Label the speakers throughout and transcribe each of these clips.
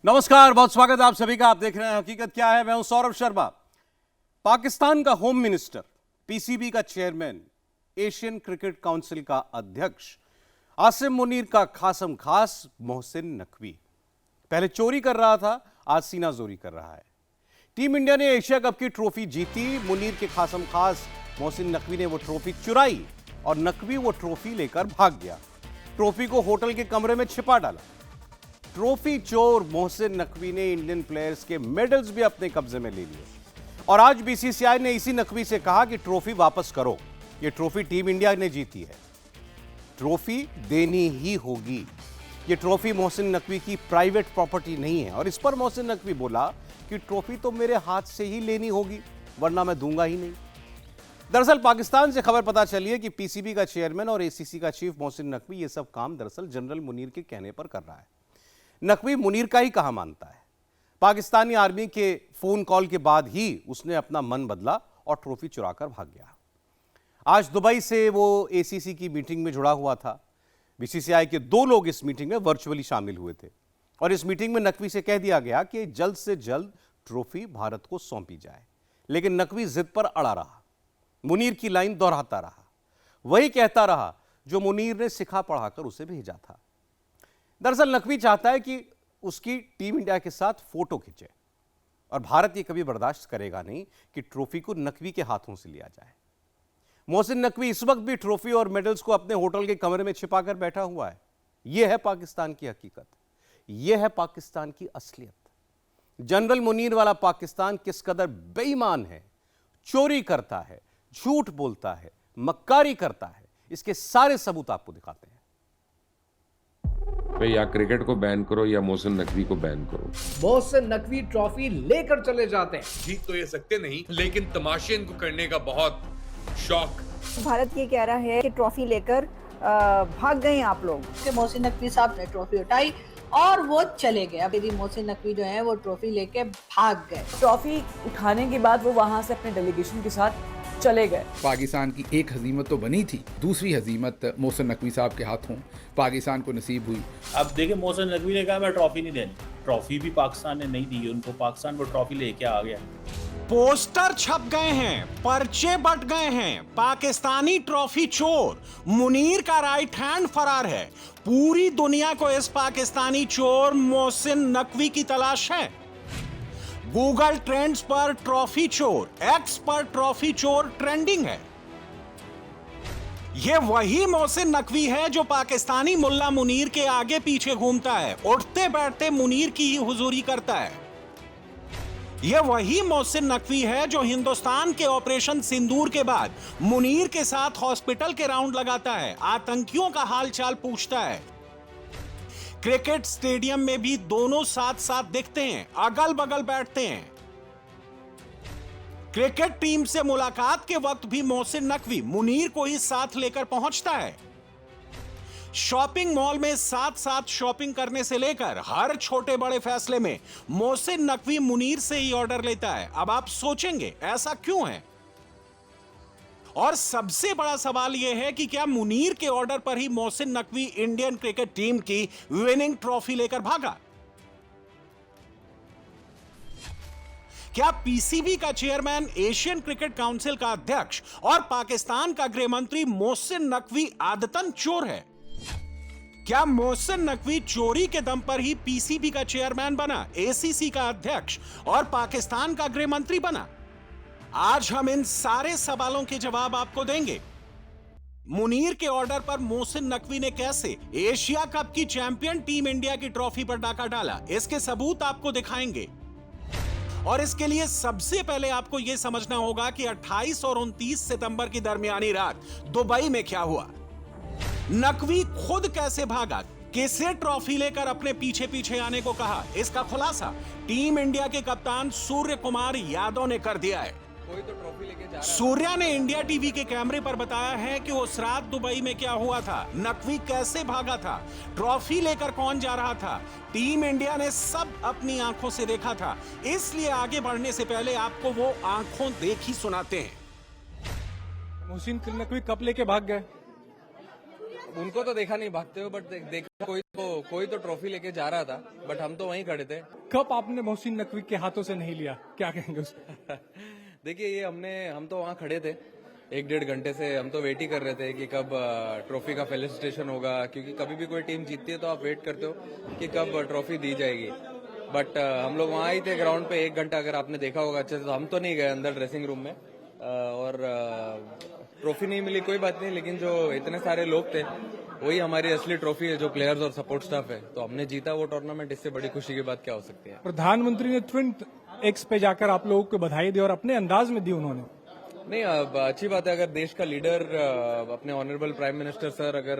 Speaker 1: नमस्कार, बहुत स्वागत है आप सभी का। आप देख रहे हैं हकीकत क्या है। मैं हूं सौरभ शर्मा। पाकिस्तान का होम मिनिस्टर, पीसीबी का चेयरमैन, एशियन क्रिकेट काउंसिल का अध्यक्ष आसिम मुनीर का खासम खास मोहसिन नकवी पहले चोरी कर रहा था, आज सीनाजोरी कर रहा है। टीम इंडिया ने एशिया कप की ट्रॉफी जीती। मुनीर के खासम खास मोहसिन नकवी ने वो ट्रॉफी चुराई और नकवी वो ट्रॉफी लेकर भाग गया। ट्रॉफी को होटल के कमरे में छिपा डाला। ट्रॉफी चोर मोहसिन नकवी ने इंडियन प्लेयर्स के मेडल्स भी अपने कब्जे में ले लिए और आज बीसीसीआई ने इसी नकवी से कहा कि ट्रॉफी वापस करो। ये ट्रॉफी टीम इंडिया ने जीती है, ट्रॉफी देनी ही होगी। ये ट्रॉफी मोहसिन नकवी की प्राइवेट प्रॉपर्टी नहीं है और इस पर मोहसिन नकवी बोला कि ट्रॉफी तो मेरे हाथ से ही लेनी होगी, वरना मैं दूंगा ही नहीं। दरअसल पाकिस्तान से खबर पता चली है कि पीसीबी का चेयरमैन और एसीसी का चीफ मोहसिन नकवी ये सब काम दरअसल जनरल मुनीर के कहने पर कर रहा है। नकवी मुनीर का ही कहा मानता है। पाकिस्तानी आर्मी के फोन कॉल के बाद ही उसने अपना मन बदला और ट्रॉफी चुराकर भाग गया। आज दुबई से वो एसीसी की मीटिंग में जुड़ा हुआ था। बीसीसीआई के 2 लोग इस मीटिंग में वर्चुअली शामिल हुए थे और इस मीटिंग में नकवी से कह दिया गया कि जल्द से जल्द ट्रॉफी भारत को सौंपी जाए, लेकिन नकवी जिद पर अड़ा रहा। मुनीर की लाइन दोहराता रहा, वही कहता रहा जो मुनीर ने सिखा पढ़ाकर उसे भेजा था। दरअसल नकवी चाहता है कि उसकी टीम इंडिया के साथ फोटो खींचे और भारत ये कभी बर्दाश्त करेगा नहीं कि ट्रॉफी को नकवी के हाथों से लिया जाए। मोहसिन नकवी इस वक्त भी ट्रॉफी और मेडल्स को अपने होटल के कमरे में छिपाकर बैठा हुआ है। यह है पाकिस्तान की हकीकत, यह है पाकिस्तान की असलियत। जनरल मुनीर वाला पाकिस्तान किस कदर बेईमान है, चोरी करता है, झूठ बोलता है, मक्कारी करता है, इसके सारे सबूत आपको दिखाते हैं।
Speaker 2: या क्रिकेट को बैन करो या मोहसिन नकवी को बैन करो।
Speaker 3: मोहसिन नकवी ट्रॉफी लेकर चले जाते हैं।
Speaker 4: जीत तो ये सकते नहीं, लेकिन तमाशे इनको करने का बहुत शौक।
Speaker 5: भारत ये कह रहा है कि ट्रॉफी लेकर भाग गए आप लोग।
Speaker 6: मोहसिन नकवी साहब ने ट्रॉफी उठाई और वो चले गए। अब मोहसिन नकवी जो है वो ट्रॉफी लेके भाग गए।
Speaker 7: ट्रॉफी उठाने के बाद वो वहाँ से अपने डेलीगेशन के साथ चले गए।
Speaker 8: पाकिस्तान की एक हजीमत तो बनी थी, दूसरी हजीमत मोहसिन नकवी साहब के हाथों पाकिस्तान को नसीब हुई।
Speaker 9: अब देखिए, मोहसिन नकवी ने कहा मैं ट्रॉफी नहीं देनी। ट्रॉफी भी पाकिस्तान ने नहीं दी उनको, पाकिस्तान वो ट्रॉफी लेके आ गया।
Speaker 10: पोस्टर छप गए हैं, पर्चे बट गए हैं। पाकिस्तानी ट्रॉफी चोर मुनीर का राइट हैंड फरार है। पूरी दुनिया को इस पाकिस्तानी चोर मोहसिन नकवी की तलाश है। गूगल ट्रेंड्स पर ट्रॉफी चोर, एक्स पर ट्रॉफी चोर ट्रेंडिंग है। यह वही मोहसिन नकवी है जो पाकिस्तानी मुल्ला मुनीर के आगे पीछे घूमता है, उठते बैठते मुनीर की ही हुजूरी करता है। यह वही मोहसिन नकवी है जो हिंदुस्तान के ऑपरेशन सिंदूर के बाद मुनीर के साथ हॉस्पिटल के राउंड लगाता है, आतंकियों का हालचाल पूछता है। क्रिकेट स्टेडियम में भी दोनों साथ साथ दिखते हैं, अगल बगल बैठते हैं। क्रिकेट टीम से मुलाकात के वक्त भी मोहसिन नकवी मुनीर को ही साथ लेकर पहुंचता है। शॉपिंग मॉल में साथ साथ शॉपिंग करने से लेकर हर छोटे बड़े फैसले में मोहसिन नकवी मुनीर से ही ऑर्डर लेता है। अब आप सोचेंगे ऐसा क्यों है, और सबसे बड़ा सवाल यह है कि क्या मुनीर के ऑर्डर पर ही Mohsin Naqvi Indian cricket team की विनिंग ट्रॉफी लेकर भागा? क्या पीसीबी का चेयरमैन, एशियन क्रिकेट काउंसिल का अध्यक्ष और पाकिस्तान का गृह मंत्री मोहसिन नकवी आदतन चोर है? क्या मोहसिन नकवी चोरी के दम पर ही पीसीबी का चेयरमैन बना, एसीसी का अध्यक्ष और पाकिस्तान का गृह मंत्री बना? आज हम इन सारे सवालों के जवाब आपको देंगे। मुनीर के ऑर्डर पर मोहसिन नकवी ने कैसे एशिया कप की चैंपियन टीम इंडिया की ट्रॉफी पर डाका डाला, इसके सबूत आपको दिखाएंगे। और इसके लिए सबसे पहले आपको यह समझना होगा कि 28 और 29 सितंबर की दरमियानी रात दुबई में क्या हुआ। नकवी खुद कैसे भागा, किसे ट्रॉफी लेकर अपने पीछे पीछे आने को कहा, इसका खुलासा टीम इंडिया के कप्तान सूर्य कुमार यादव ने कर दिया है।
Speaker 3: कोई तो ट्रॉफी लेके जा रहा है।
Speaker 10: सूर्या ने इंडिया टीवी के कैमरे पर बताया है कि उस रात दुबई में क्या हुआ था, नकवी कैसे भागा था, ट्रॉफी लेकर कौन जा रहा था। टीम इंडिया ने सब अपनी आंखों से देखा था, इसलिए आगे बढ़ने से पहले आपको वो आंखों देखी सुनाते हैं।
Speaker 11: मोहसिन नकवी कप लेके भाग गए,
Speaker 3: उनको तो देखा नहीं भागते हुए, बट देखा कोई तो ट्रॉफी लेके जा रहा था, बट हम तो वहीं खड़े थे।
Speaker 11: कब आपने मोहसिन नकवी के हाथों से नहीं लिया, क्या कहेंगे उस पर?
Speaker 3: देखिए ये हम तो वहाँ खड़े थे 1-1.5 घंटे से, हम तो वेट ही कर रहे थे कि कब ट्रॉफी का फेलिसिटेशन होगा, क्योंकि कभी भी कोई टीम जीतती है तो आप वेट करते हो कि कब ट्रॉफी दी जाएगी। बट हम लोग वहाँ ही थे ग्राउंड पे 1 घंटा, अगर आपने देखा होगा अच्छे से। तो हम तो नहीं गए अंदर ड्रेसिंग रूम में, और ट्रॉफी नहीं मिली कोई बात नहीं, लेकिन जो इतने सारे लोग थे वही हमारी असली ट्रॉफी है, जो प्लेयर्स और सपोर्ट स्टाफ है। तो हमने जीता वो टूर्नामेंट, इससे बड़ी खुशी की बात क्या हो सकती है।
Speaker 11: प्रधानमंत्री ने ट्विन एक्स पे जाकर आप लोगों को बधाई दी और अपने अंदाज में दी उन्होंने।
Speaker 3: नहीं, अच्छी बात है, अगर देश का लीडर अपने ऑनरेबल प्राइम मिनिस्टर सर अगर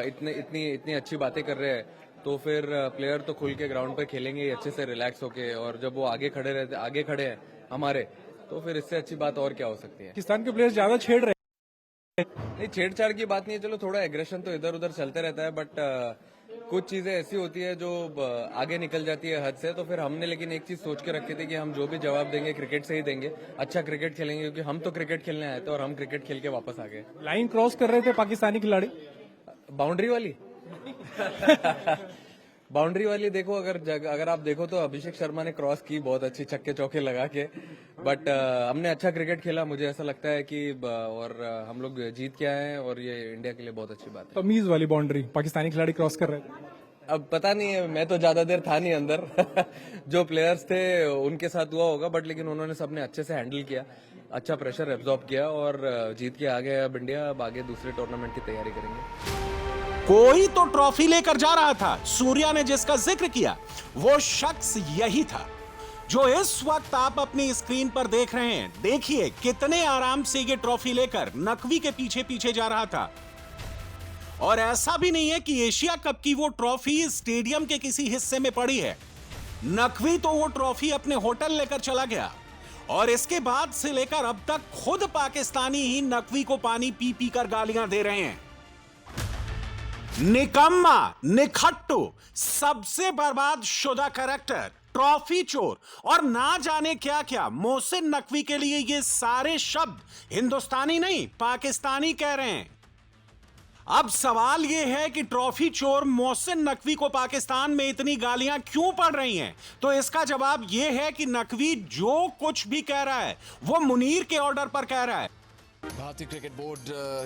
Speaker 3: इतनी अच्छी बातें कर रहे हैं, तो फिर प्लेयर तो खुल के ग्राउंड पे खेलेंगे अच्छे से रिलैक्स होके। और जब वो आगे खड़े हैं हमारे, तो फिर इससे अच्छी बात और क्या हो सकती है।
Speaker 11: पाकिस्तान के प्लेयर्स ज्यादा छेड़ रहे हैं।
Speaker 3: नहीं, छेड़छाड़ की बात नहीं है, चलो थोड़ा एग्रेशन तो इधर उधर चलते रहता है, बट कुछ चीजें ऐसी होती है जो आगे निकल जाती है हद से। तो फिर हमने लेकिन एक चीज सोच के रखी थी कि हम जो भी जवाब देंगे क्रिकेट से ही देंगे, अच्छा क्रिकेट खेलेंगे, क्योंकि हम तो क्रिकेट खेलने आए थे और हम क्रिकेट खेल के वापस आ गए।
Speaker 11: लाइन क्रॉस कर रहे थे पाकिस्तानी खिलाड़ी,
Speaker 3: बाउंड्री वाली बाउंड्री वाली देखो, अगर आप देखो तो अभिषेक शर्मा ने क्रॉस की बहुत अच्छी, छक्के चौके लगा के। बट हमने अच्छा क्रिकेट खेला, मुझे ऐसा लगता है कि और हम लोग जीत के आए हैं, और ये इंडिया के लिए बहुत अच्छी बात है।
Speaker 11: तमीज वाली बाउंड्री पाकिस्तानी खिलाड़ी क्रॉस कर रहे थे।
Speaker 3: अब पता नहीं है, मैं तो ज्यादा देर था नहीं अंदर जो प्लेयर्स थे उनके साथ हुआ होगा, बट लेकिन उन्होंने सबने अच्छे से हैंडल किया, अच्छा प्रेशर एब्जॉर्ब किया और जीत के आ गए। अब इंडिया अब आगे दूसरे टूर्नामेंट की तैयारी करेंगे।
Speaker 10: कोई तो ट्रॉफी लेकर जा रहा था, सूर्या ने जिसका जिक्र किया वो शख्स यही था जो इस वक्त आप अपनी स्क्रीन पर देख रहे हैं। देखिए कितने आराम से ये ट्रॉफी लेकर नकवी के पीछे पीछे जा रहा था। और ऐसा भी नहीं है कि एशिया कप की वो ट्रॉफी स्टेडियम के किसी हिस्से में पड़ी है। नकवी तो वो ट्रॉफी अपने होटल लेकर चला गया, और इसके बाद से लेकर अब तक खुद पाकिस्तानी ही नकवी को पानी पी पी कर गालियां दे रहे हैं। निकम्मा, निखट्टू, सबसे बर्बाद शुदा कैरेक्टर, ट्रॉफी चोर और ना जाने क्या क्या। मोहसिन नकवी के लिए ये सारे शब्द हिंदुस्तानी नहीं पाकिस्तानी कह रहे हैं। अब सवाल यह है कि ट्रॉफी चोर मोहसिन नकवी को पाकिस्तान में इतनी गालियां क्यों पड़ रही हैं? तो इसका जवाब यह है कि नकवी जो कुछ भी कह रहा है वो मुनीर के ऑर्डर पर कह रहा है।
Speaker 12: भारतीय क्रिकेट बोर्ड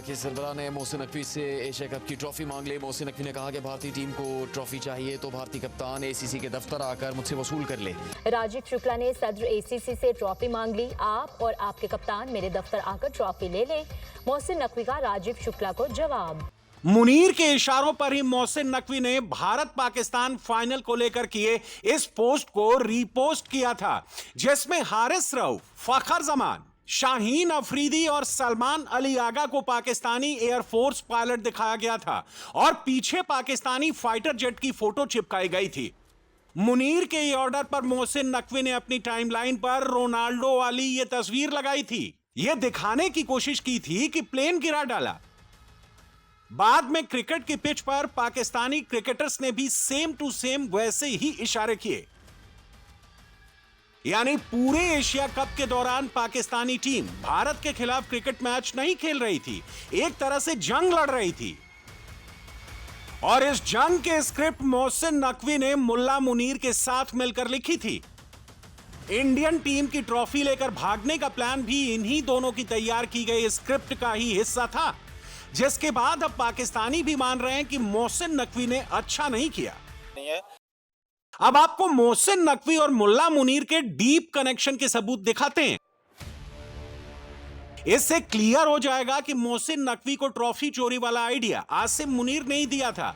Speaker 12: के सरबराह ने मोहसिन नकवी से एशिया कप की ट्रॉफी मांग ली। मोहसिन नकवी ने कहा कि भारतीय टीम को ट्रॉफी चाहिए तो भारतीय कप्तान एसीसी के दफ्तर आकर मुझसे वसूल कर ले।
Speaker 13: राजीव शुक्ला ने सदर एसीसी से ट्रॉफी मांग ली। आप और आपके कप्तान मेरे दफ्तर आकर ट्रॉफी ले लें। मोहसिन नकवी का राजीव शुक्ला को जवाब।
Speaker 10: मुनीर के इशारों पर ही मोहसिन नकवी ने भारत पाकिस्तान फाइनल को लेकर किए इस पोस्ट को रीपोस्ट किया था, जिसमें हारिस रऊफ, फखर जमान, शाहीन अफरीदी और सलमान अली आगा को पाकिस्तानी एयरफोर्स पायलट दिखाया गया था और पीछे पाकिस्तानी फाइटर जेट की फोटो चिपकाई गई थी। मुनीर के ऑर्डर पर मोहसिन नकवी ने अपनी टाइमलाइन पर रोनाल्डो वाली ये तस्वीर लगाई थी। यह दिखाने की कोशिश की थी कि प्लेन गिरा डाला। बाद में क्रिकेट की पिच पर पाकिस्तानी क्रिकेटर्स ने भी सेम टू सेम वैसे ही इशारे किए। यानी पूरे एशिया कप के दौरान पाकिस्तानी टीम भारत के खिलाफ क्रिकेट मैच नहीं खेल रही थी, एक तरह से जंग लड़ रही थी। और इस जंग के स्क्रिप्ट मोहसिन नकवी ने मुल्ला मुनीर के साथ मिलकर लिखी थी। इंडियन टीम की ट्रॉफी लेकर भागने का प्लान भी इन्हीं दोनों की तैयार की गई स्क्रिप्ट का ही हिस्सा था, जिसके बाद अब पाकिस्तानी भी मान रहे हैं कि मोहसिन नकवी ने अच्छा नहीं किया। अब आपको मोहसिन नकवी और मुल्ला मुनीर के डीप कनेक्शन के सबूत दिखाते हैं। इससे क्लियर हो जाएगा कि मोहसिन नकवी को ट्रॉफी चोरी वाला आइडिया आसिम मुनीर ने ही दिया था।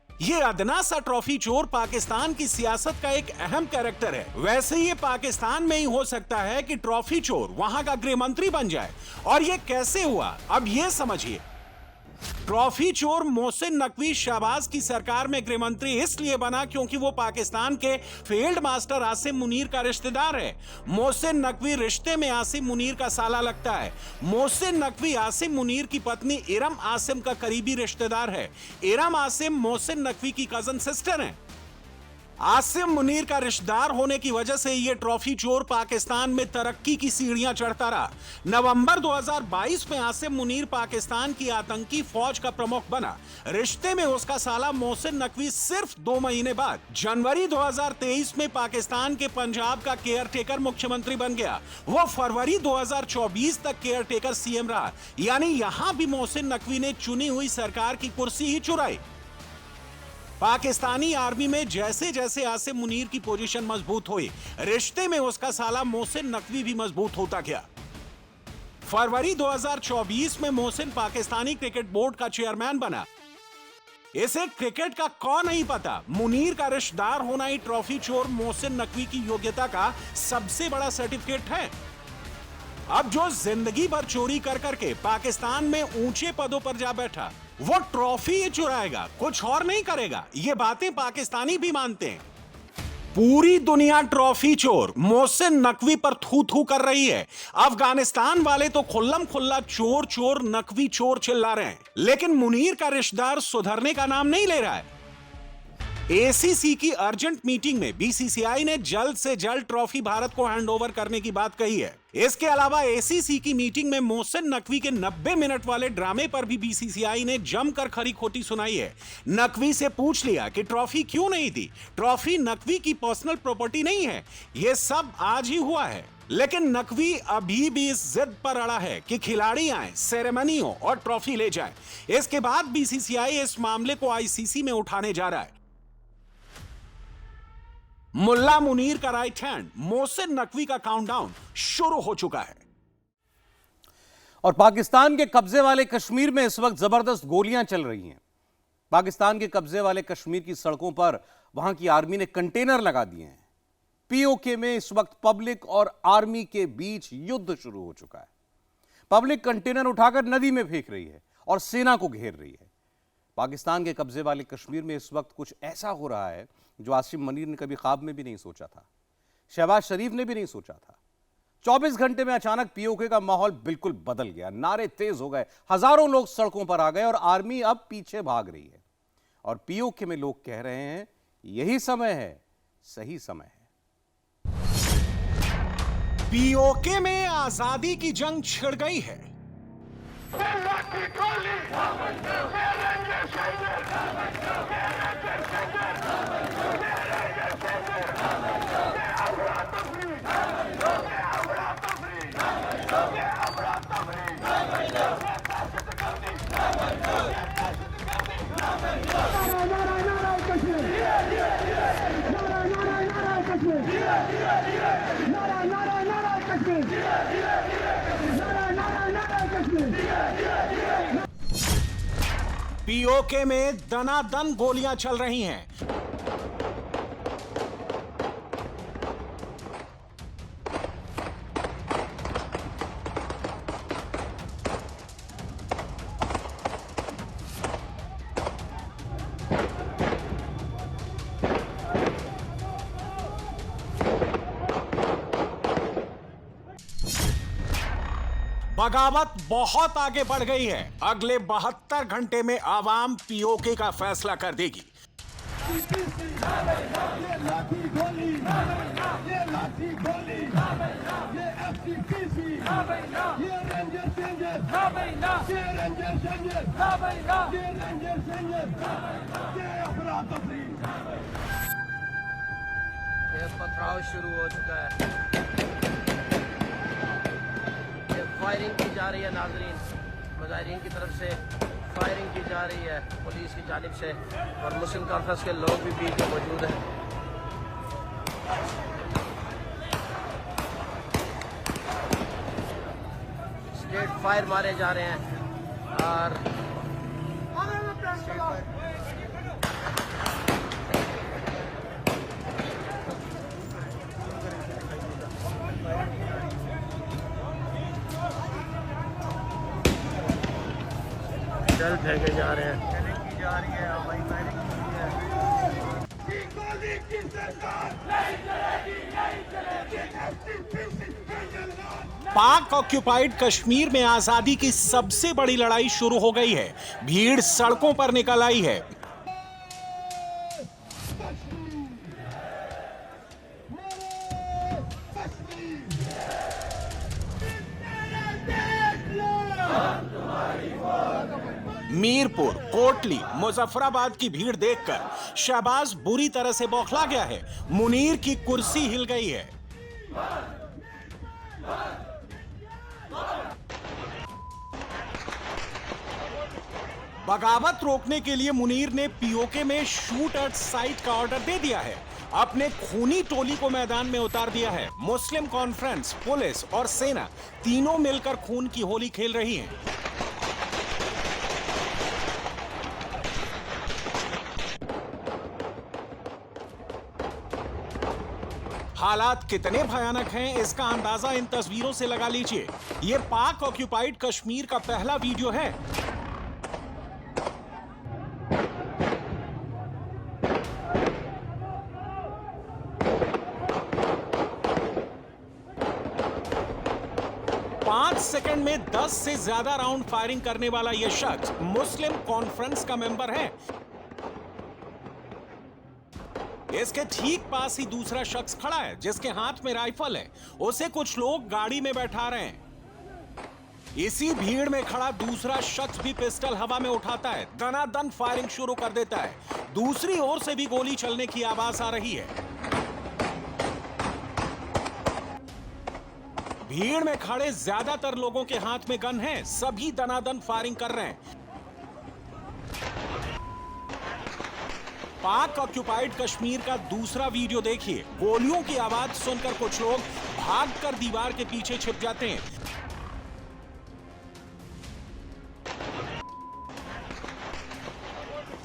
Speaker 10: यह अदना सा ट्रॉफी चोर पाकिस्तान की सियासत का एक अहम कैरेक्टर है। वैसे ये पाकिस्तान में ही हो सकता है कि ट्रॉफी चोर वहां का गृह मंत्री बन जाए। और यह कैसे हुआ, अब यह समझिए। ट्रॉफी चोर मोहसिन नकवी शहबाज की सरकार में गृह मंत्री इसलिए बना क्योंकि वो पाकिस्तान के फील्ड मास्टर आसिम मुनीर का रिश्तेदार है। मोहसिन नकवी रिश्ते में आसिम मुनीर का साला लगता है। मोहसिन नकवी आसिम मुनीर की पत्नी इरम आसिम का करीबी रिश्तेदार है। इरम आसिम मोहसिन नकवी की कजन सिस्टर है। आसिम मुनीर का रिश्तेदार होने की वजह से ये ट्रॉफी चोर पाकिस्तान में तरक्की की सीढ़ियां चढ़ता रहा। नवंबर 2022 में आसिम मुनीर पाकिस्तान की आतंकी फौज का प्रमुख बना। रिश्ते में उसका साला मोहसिन नकवी सिर्फ 2 महीने बाद जनवरी 2023 में पाकिस्तान के पंजाब का केयरटेकर मुख्यमंत्री बन गया। वो फरवरी 2024 तक केयरटेकर सीएम रहा। यानी यहां भी मोहसिन नकवी ने चुनी हुई सरकार की कुर्सी ही चुराई। पाकिस्तानी आर्मी में जैसे जैसे आसिम मुनीर की पोजीशन मजबूत हुई, रिश्ते में उसका साला मोहसिन नकवी भी मजबूत होता गया। फरवरी 2024 में मोहसिन पाकिस्तानी क्रिकेट बोर्ड का चेयरमैन बना। इसे क्रिकेट का कौन नहीं पता, मुनीर का रिश्तेदार होना ही ट्रॉफी चोर मोहसिन नकवी की योग्यता का सबसे बड़ा सर्टिफिकेट है। अब जो जिंदगी भर चोरी कर करके पाकिस्तान में ऊंचे पदों पर जा बैठा, वो ट्रॉफी ही चुराएगा, कुछ और नहीं करेगा। ये बातें पाकिस्तानी भी मानते हैं। पूरी दुनिया ट्रॉफी चोर मोहसिन नकवी पर थू थू कर रही है। अफगानिस्तान वाले तो खुल्लम खुल्ला चोर चोर नकवी चोर चिल्ला रहे हैं, लेकिन मुनीर का रिश्तेदार सुधरने का नाम नहीं ले रहा है। एसीसी की अर्जेंट मीटिंग में बीसीसीआई ने जल्द से जल्द ट्रॉफी भारत को हैंडओवर करने की बात कही है। इसके अलावा एसीसी की मीटिंग में मोहसिन नकवी के 90 मिनट वाले ड्रामे पर भी बीसीसीआई ने जमकर खरी खोटी सुनाई है। नकवी से पूछ लिया कि ट्रॉफी क्यों नहीं दी। ट्रॉफी नकवी की पर्सनल प्रॉपर्टी नहीं है, यह सब आज ही हुआ है। लेकिन नकवी अभी भी इस जिद पर अड़ा है कि खिलाड़ी आए, सेरेमनी हो और ट्रॉफी ले जाए। इसके बाद बीसीसीआई इस मामले को आईसीसी में उठाने जा रहा है। मुल्ला मुनीर का राइट हैंड मोहसिन नकवी का काउंटडाउन शुरू हो चुका है।
Speaker 1: और पाकिस्तान के कब्जे वाले कश्मीर में इस वक्त जबरदस्त गोलियां चल रही हैं। पाकिस्तान के कब्जे वाले कश्मीर की सड़कों पर वहां की आर्मी ने कंटेनर लगा दिए हैं। पीओके में इस वक्त पब्लिक और आर्मी के बीच युद्ध शुरू हो चुका है। पब्लिक कंटेनर उठाकर नदी में फेंक रही है और सेना को घेर रही है। पाकिस्तान के कब्जे वाले कश्मीर में इस वक्त कुछ ऐसा हो रहा है जो आसिम मुनीर ने कभी ख्वाब में भी नहीं सोचा था, शहबाज शरीफ ने भी नहीं सोचा था। 24 घंटे में अचानक पीओके का माहौल बिल्कुल बदल गया। नारे तेज हो गए, हजारों लोग सड़कों पर आ गए और आर्मी अब पीछे भाग रही है। और पीओके में लोग कह रहे हैं यही समय है, सही समय है।
Speaker 10: पीओके में आजादी की जंग छिड़ गई है। पीओके में दनादन गोलियां चल रही हैं। बगावत बहुत आगे बढ़ गई है। अगले 72 घंटे में आवाम पीओके का फैसला कर देगी।
Speaker 14: पथराव शुरू हो चुका है। फायरिंग की जा रही है नाजरीन, मुजाहिरीन की तरफ से फायरिंग की जा रही है पुलिस की जानिब से और मुस्लिम कॉन्फ्रेंस के लोग भी बीच में मौजूद हैं। स्ट्रेट फायर मारे जा रहे हैं और जल फेंके जा रहे हैं।
Speaker 10: पाक ऑक्यूपाइड कश्मीर में आजादी की सबसे बड़ी लड़ाई शुरू हो गई है। भीड़ सड़कों पर निकल आई है। मीरपुर, कोटली, मुजफ्फराबाद की भीड़ देखकर शहबाज बुरी तरह से बौखला गया है। मुनीर की कुर्सी हिल गई है। बगावत रोकने के लिए मुनीर ने पीओके में शूट एट साइट का ऑर्डर दे दिया है। अपने खूनी टोली को मैदान में उतार दिया है। मुस्लिम कॉन्फ्रेंस, पुलिस और सेना तीनों मिलकर खून की होली खेल रही हैं। हालात कितने भयानक हैं इसका अंदाजा इन तस्वीरों से लगा लीजिए। ये पाक ऑक्यूपाइड कश्मीर का पहला वीडियो है। सेकंड में 10 से ज्यादा राउंड फायरिंग करने वाला यह शख्स मुस्लिम कॉन्फ्रेंस का मेंबर है। इसके ठीक पास ही दूसरा शख्स खड़ा है जिसके हाथ में राइफल है। उसे कुछ लोग गाड़ी में बैठा रहे हैं। इसी भीड़ में खड़ा दूसरा शख्स भी पिस्टल हवा में उठाता है, दनादन फायरिंग शुरू कर देता है। दूसरी ओर से भी गोली चलने की आवाज आ रही है। भीड़ में खड़े ज्यादातर लोगों के हाथ में गन है। सभी दनादन फायरिंग कर रहे हैं। पाक ऑक्यूपाइड कश्मीर का दूसरा वीडियो देखिए। गोलियों की आवाज सुनकर कुछ लोग भागकर दीवार के पीछे छिप जाते हैं।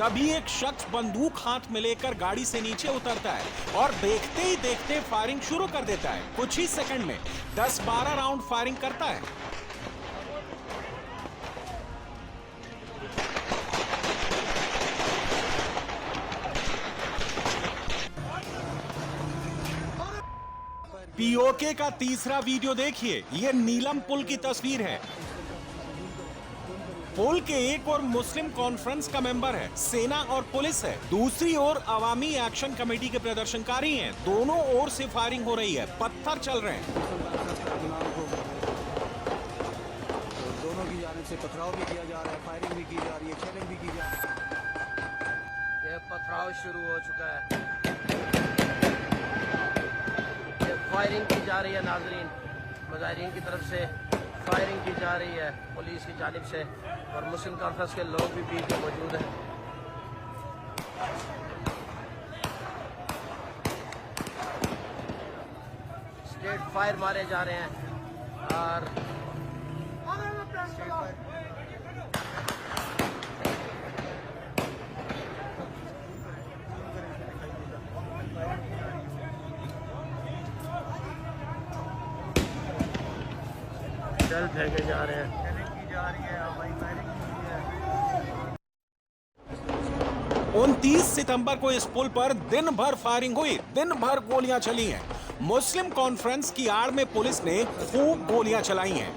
Speaker 10: तभी एक शख्स बंदूक हाथ में लेकर गाड़ी से नीचे उतरता है और देखते ही देखते फायरिंग शुरू कर देता है। कुछ ही सेकंड में 10-12 राउंड फायरिंग करता है। पीओके का तीसरा वीडियो देखिए। यह नीलम पुल की तस्वीर है। पुल के एक और मुस्लिम कॉन्फ्रेंस का मेंबर है, सेना और पुलिस है। दूसरी ओर अवामी एक्शन कमेटी के प्रदर्शनकारी हैं। दोनों ओर से फायरिंग हो रही है, पत्थर चल रहे हैं।
Speaker 14: दोनों की जानिब से पथराव भी किया जा रहा है, फायरिंग भी की जा रही है, शेलिंग भी की जा रही है। ये पथराव शुरू हो चुका है। ये फायरिंग की जा रही है नाजरीन, मुजाहिरीन की तरफ से फायरिंग की जा रही है पुलिस की जानिब से, और मुस्लिम कॉन्फ्रेंस के लोग भी बीच में मौजूद हैं। स्ट्रेट फायर मारे जा रहे हैं और जल फेंके जा रहे हैं।
Speaker 10: 29 सितंबर को इस पुल पर दिन भर फायरिंग हुई, दिन भर गोलियां चली हैं। मुस्लिम कॉन्फ्रेंस की आड़ में पुलिस ने खूब गोलियां चलाई हैं।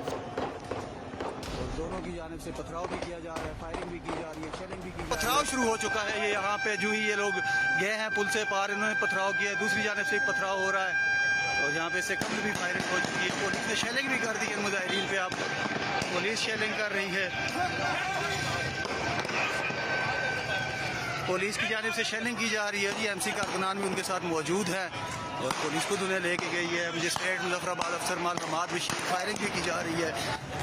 Speaker 14: दोनों की जानिब से पथराव भी किया जा रहा है, फायरिंग भी की जा रही है, शेलिंग भी की जा रही है। पथराव शुरू हो चुका है। ये यहाँ पे जो ही ये लोग गए हैं पुल से पार, इन्होंने पथराव किया है। दूसरी जानिब से पथराव हो रहा है और यहाँ पे सेकंड भी फायरिंग हो चुकी है। पुलिस ने शेलिंग भी कर दी है मुजाहिरीन पे। अब पुलिस शेलिंग कर रही है। पुलिस की जानिब से शेलिंग की जा रही है जी। एमसी कारकुनान भी उनके साथ मौजूद है और पुलिस खुद उन्हें लेके गई है। मजिस्ट्रेट मुजफ्फराबाद अफसर माल हमाद भी फायरिंग भी की जा रही है।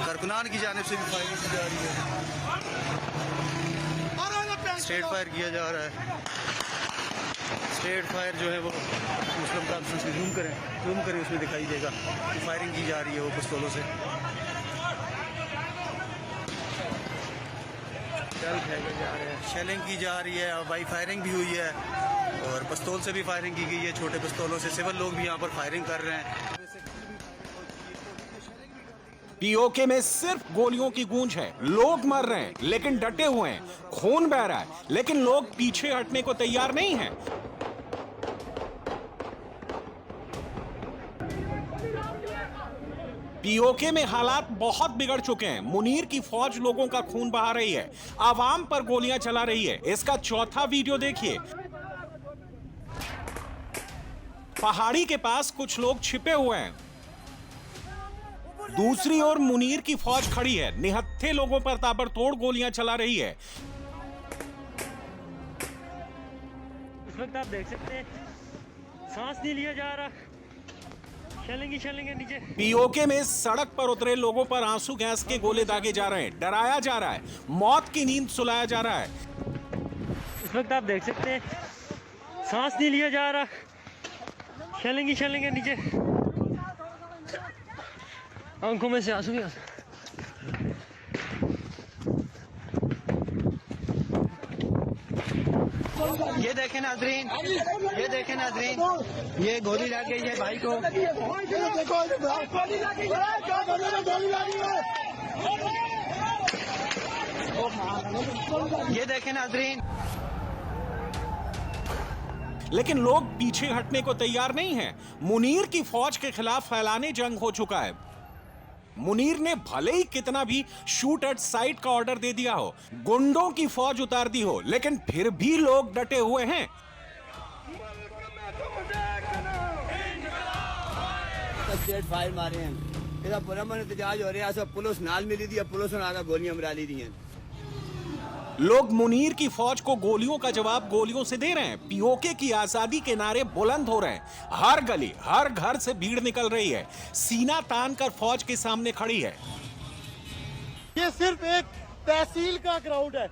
Speaker 14: कारकुनान की जानिब से भी फायरिंग की जा रही है। स्ट्रेट फायर किया जा रहा है। स्ट्रेट फायर जो है वो मुस्लिम कॉन्फ्रेंस में जूम करें उसमें दिखाई देगा कि फायरिंग की जा रही है वो पिस्तौलों से। जल फेंके जा रहे हैं, शेलिंग की जा रही है, हवाई फायरिंग भी हुई है और पिस्तौल से भी फायरिंग की गई है, छोटे पिस्तौलों से। सिविल लोग भी यहाँ पर फायरिंग कर रहे हैं।
Speaker 10: पीओके में सिर्फ गोलियों की गूंज है। लोग मर रहे हैं लेकिन डटे हुए हैं। खून बह रहा है लेकिन लोग पीछे हटने को तैयार नहीं हैं। पीओके में हालात बहुत बिगड़ चुके हैं। मुनीर की फौज लोगों का खून बहा रही है, आवाम पर गोलियां चला रही है। इसका चौथा वीडियो देखिए। पहाड़ी के पास कुछ लोग छिपे हुए हैं। दूसरी ओर मुनीर की फौज खड़ी है। 79 इकट्ठे लोगों पर ताबड़तोड़ गोलियां चला रही है।
Speaker 15: इस वक्त आप देख सकते हैं सांस नहीं लिया जा रहा, चलेंगे नीचे।
Speaker 10: पीओके में सड़क पर उतरे लोगों पर आंसू गैस के गोले दागे जा रहे हैं, डराया जा रहा है, मौत की नींद सुलाया जा रहा है।
Speaker 15: इस वक्त आप देख सकते हैं सांस नहीं लिया जा रहा, चलेंगे नीचे। आंखों में से आंसू ही आंसू।
Speaker 14: ये देखें नाजरीन, ये गोली लग गई है भाई को। ये देखें नाजरीन।
Speaker 10: लेकिन लोग पीछे हटने को तैयार नहीं हैं। मुनीर की फौज के खिलाफ फैलाने जंग हो चुका है। मुनीर ने भले ही कितना भी शूट एट साइट का ऑर्डर दे दिया हो, गुंडों की फौज उतार दी हो, लेकिन फिर भी लोग डटे हुए हैं।
Speaker 16: फायर मारे हैं, पूरा मन एहतजाज हो रहा है, सब पुलिस नाल मिली थी, पुलिस ने आकर गोलियां मरा ली थी।
Speaker 10: लोग मुनीर की फौज को गोलियों का जवाब गोलियों से दे रहे हैं। पीओके की आजादी के नारे बुलंद हो रहे हैं। हर गली, हर घर से भीड़ निकल रही है, सीना तान कर फौज के सामने खड़ी है।
Speaker 17: ये सिर्फ एक तहसील का क्राउड है,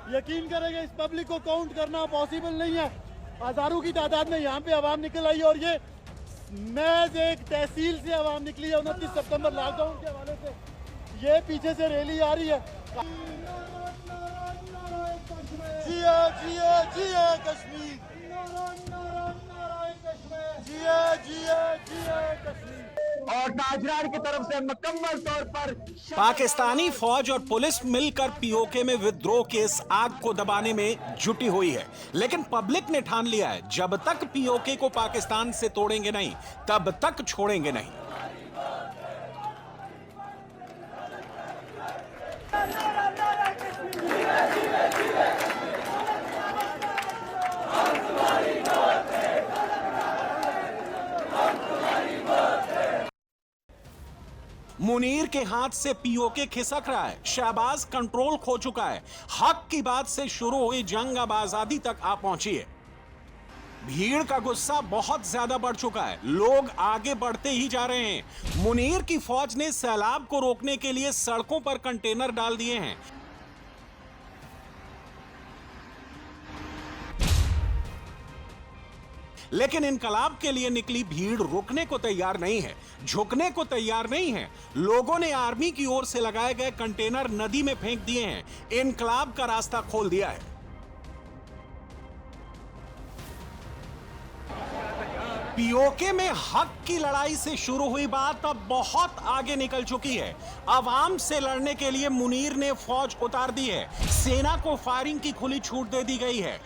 Speaker 17: यकीन करेंगे इस पब्लिक को काउंट करना पॉसिबल नहीं है। हजारों की तादाद में यहाँ पे आवाम निकल आई और ये महज एक तहसील से आवाम निकली है। 29 सितंबर लॉकडाउन के हवाले से ये पीछे से रैली आ रही है। जिया जिया जिया कश्मीर, जिया जिया जिया कश्मीर। और ताजरार की तरफ से मुकम्मल तौर पर
Speaker 10: पाकिस्तानी फौज और पुलिस मिलकर पीओके में विद्रोह के इस आग को दबाने में जुटी हुई है। लेकिन पब्लिक ने ठान लिया है, जब तक पीओके को पाकिस्तान से तोड़ेंगे नहीं, तब तक छोड़ेंगे नहीं। मुनीर के हाथ से पीओके खिसक रहा है, शहबाज कंट्रोल खो चुका है। हक की बात से शुरू हुई जंग अब आजादी तक आ पहुंची है। भीड़ का गुस्सा बहुत ज्यादा बढ़ चुका है, लोग आगे बढ़ते ही जा रहे हैं। मुनीर की फौज ने सैलाब को रोकने के लिए सड़कों पर कंटेनर डाल दिए हैं। लेकिन इनकलाब के लिए निकली भीड़ रुकने को तैयार नहीं है, झुकने को तैयार नहीं है। लोगों ने आर्मी की ओर से लगाए गए कंटेनर नदी में फेंक दिए हैं, इनकलाब का रास्ता खोल दिया है। पीओके में हक की लड़ाई से शुरू हुई बात अब बहुत आगे निकल चुकी है। अवाम से लड़ने के लिए मुनीर ने फौज उतार दी है, सेना को फायरिंग की खुली छूट दे दी गई है।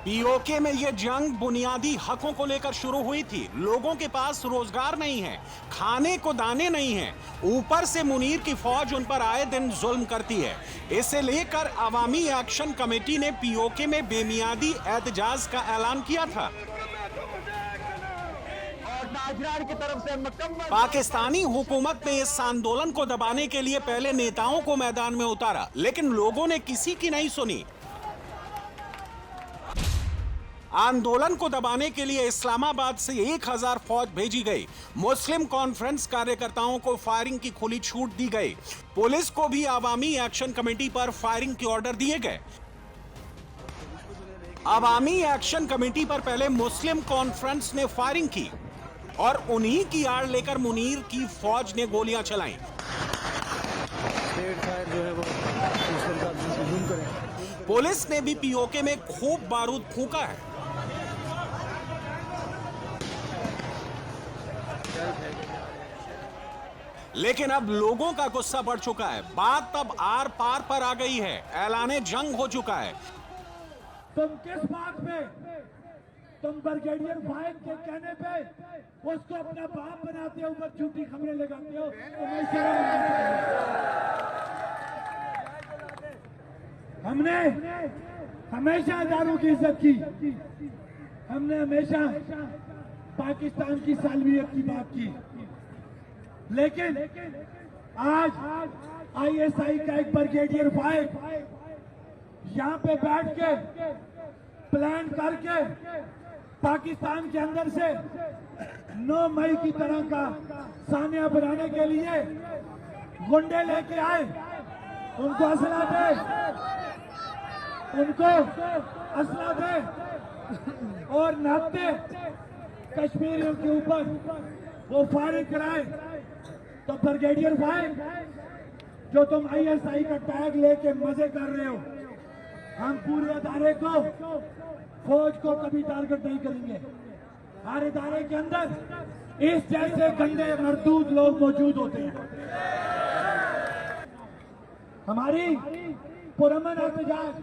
Speaker 10: पीओके में यह जंग बुनियादी हकों को लेकर शुरू हुई थी। लोगों के पास रोजगार नहीं है, खाने को दाने नहीं है, ऊपर से मुनीर की फौज उन पर आए दिन जुल्म करती है। इसे लेकर अवामी एक्शन कमेटी ने पीओके में बेमियादी एहतजाज का ऐलान किया था।
Speaker 17: की तरफ से
Speaker 10: पाकिस्तानी हुकूमत ने इस आंदोलन को दबाने के लिए पहले नेताओं को मैदान में उतारा, लेकिन लोगों ने किसी की नहीं सुनी। आंदोलन को दबाने के लिए इस्लामाबाद से 1000 फौज भेजी गई। मुस्लिम कॉन्फ्रेंस कार्यकर्ताओं को फायरिंग की खुली छूट दी गई। पुलिस को भी अवामी एक्शन कमेटी पर फायरिंग के ऑर्डर दिए गए। अवामी एक्शन कमेटी पर पहले मुस्लिम कॉन्फ्रेंस ने फायरिंग की और उन्हीं की आड़ लेकर मुनीर की फौज ने गोलियां चलाई। पुलिस ने भी पीओके में खूब बारूद फूंका है। लेकिन अब लोगों का गुस्सा बढ़ चुका है, बात अब आर पार पर आ गई है, ऐलाने जंग हो चुका है।
Speaker 17: तुम किस बात पे, तुम ब्रिगेडियर फाइल के कहने पे उसको अपना बाप बनाते हो, ऊपर झूठी खबरें लगाते हो, तुम्हें शर्म हमने हमेशा हजारों की इज्जत की, हमने हमेशा पाकिस्तान की सालवियत की बात की, लेकिन आज आईएसआई का एक ब्रिगेडियर 5 यहाँ पे बैठ के प्लान करके पाकिस्तान के अंदर से 9 मई की तरह का सानिया बनाने के लिए गुंडे लेके आए, उनको असला दे, उनको असला दे और नाते कश्मीरियों के ऊपर वो फायरिंग कराए। तो ब्रिगेडियर 5 जो तुम आईएसआई का टैग लेके मजे कर रहे हो, हम पूरे अदारे को, फौज को कभी टारगेट नहीं करेंगे। हर इदारे के अंदर इस जैसे गंदे मरदूद लोग मौजूद होते हैं। हमारी पुरअमन एहतजाज,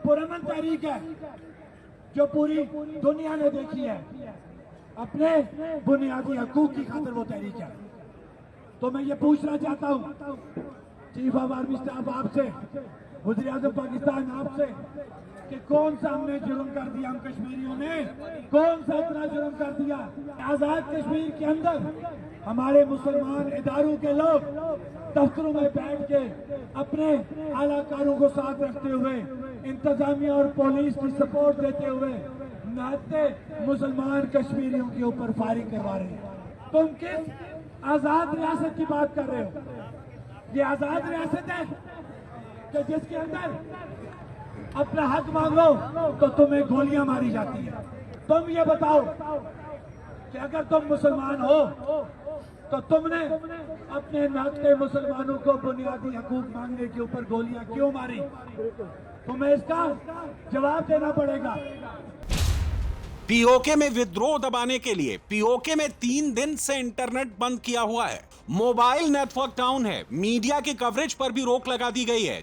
Speaker 17: पुरअमन तहरीक है जो पूरी दुनिया ने देखी है, अपने बुनियादी हकूक की खातिर वो तहरीक है। तो मैं ये पूछना चाहता हूँ चीफ ऑफ आर्मी स्टाफ आपसे, वज़ीर आज़म पाकिस्तान आपसे, कि कौन सा हमने जुर्म कर दिया, हम कश्मीरियों ने कौन सा इतना जुर्म कर दिया। आजाद कश्मीर के अंदर हमारे मुसलमान इदारों के लोग दफ्तरों में बैठ के अपने आलाकारों को साथ रखते हुए, इंतजामिया और पुलिस की सपोर्ट देते हुए नाते मुसलमान कश्मीरियों के ऊपर फायरिंग करवा रहे हैं। तुम किस आजाद रियासत की बात कर रहे हो? ये आजाद रियासत है कि जिसके अंदर अपना हक मांगो तो तुम्हें गोलियां मारी जाती है। तुम ये बताओ कि अगर तुम मुसलमान हो तो तुमने अपने नाते मुसलमानों को बुनियादी हकूक मांगने के ऊपर गोलियां क्यों मारी? तुम्हें इसका जवाब देना पड़ेगा।
Speaker 10: पीओके में विद्रोह दबाने के लिए पीओके में 3 दिन से इंटरनेट बंद किया हुआ है, मोबाइल नेटवर्क डाउन है, मीडिया की कवरेज पर भी रोक लगा दी गई है।